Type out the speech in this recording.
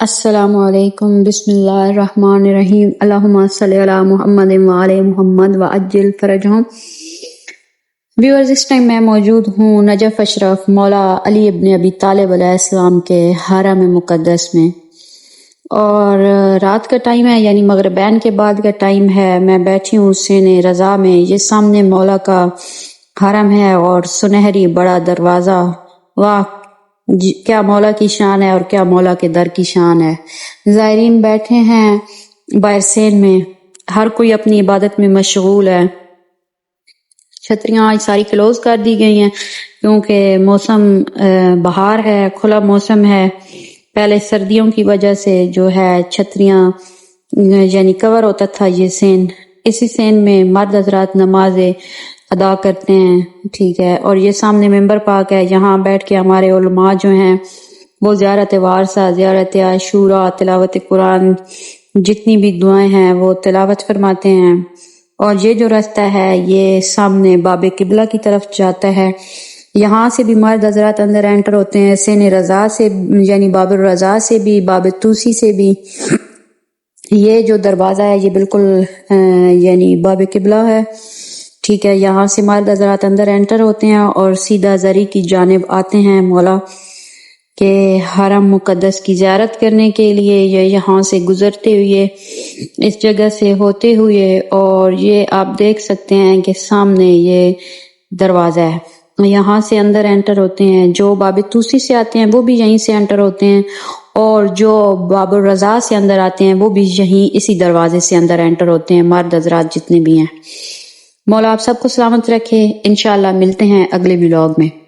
السلام علیکم، بسم اللہ الرحمن الرحیم، اللہم صلی علی محمد وعلی محمد وعجل فرجہم۔ ویورز، اس ٹائم میں موجود ہوں نجف اشرف مولا علی ابن ابی طالب علیہ السلام کے حرم مقدس میں، اور رات کا ٹائم ہے، یعنی مغربین کے بعد کا ٹائم ہے۔ میں بیٹھی ہوں سین رضا میں، یہ سامنے مولا کا حرم ہے اور سنہری بڑا دروازہ۔ واہ، کیا مولا کی شان ہے اور کیا مولا کے در کی شان ہے۔ زائرین بیٹھے ہیں باہر سین میں، ہر کوئی اپنی عبادت میں مشغول ہے۔ چھتریاں آج ساری کلوز کر دی گئی ہیں کیونکہ موسم بہار ہے، کھلا موسم ہے۔ پہلے سردیوں کی وجہ سے جو ہے چھتریاں یعنی کور ہوتا تھا یہ سین۔ اسی سین میں مرد حضرات نماز ادا کرتے ہیں، ٹھیک ہے۔ اور یہ سامنے ممبر پاک ہے، یہاں بیٹھ کے ہمارے علماء جو ہیں وہ زیارت وارثہ، زیارت عاشورہ، تلاوت قرآن، جتنی بھی دعائیں ہیں وہ تلاوت فرماتے ہیں۔ اور یہ جو راستہ ہے یہ سامنے باب قبلہ کی طرف جاتا ہے۔ یہاں سے بھی مرد حضرات اندر انٹر ہوتے ہیں، سین رضا سے یعنی باب الرضا سے بھی، باب توسی سے بھی۔ یہ جو دروازہ ہے یہ بالکل یعنی باب قبلہ ہے، ٹھیک ہے۔ یہاں سے مرد حضرات اندر انٹر ہوتے ہیں اور سیدھا زری کی جانب آتے ہیں مولا کے حرم مقدس کی زیارت کرنے کے لیے، یا یہاں سے گزرتے ہوئے اس جگہ سے ہوتے ہوئے۔ اور یہ آپ دیکھ سکتے ہیں کہ سامنے یہ دروازہ ہے، یہاں سے اندر انٹر ہوتے ہیں۔ جو باب توسی سے آتے ہیں وہ بھی یہیں سے انٹر ہوتے ہیں، اور جو باب الرضا سے اندر آتے ہیں وہ بھی یہیں اسی دروازے سے اندر انٹر ہوتے ہیں، مرد حضرات جتنے بھی ہیں۔ مولا آپ سب کو سلامت رکھے، انشاءاللہ ملتے ہیں اگلے ولاگ میں۔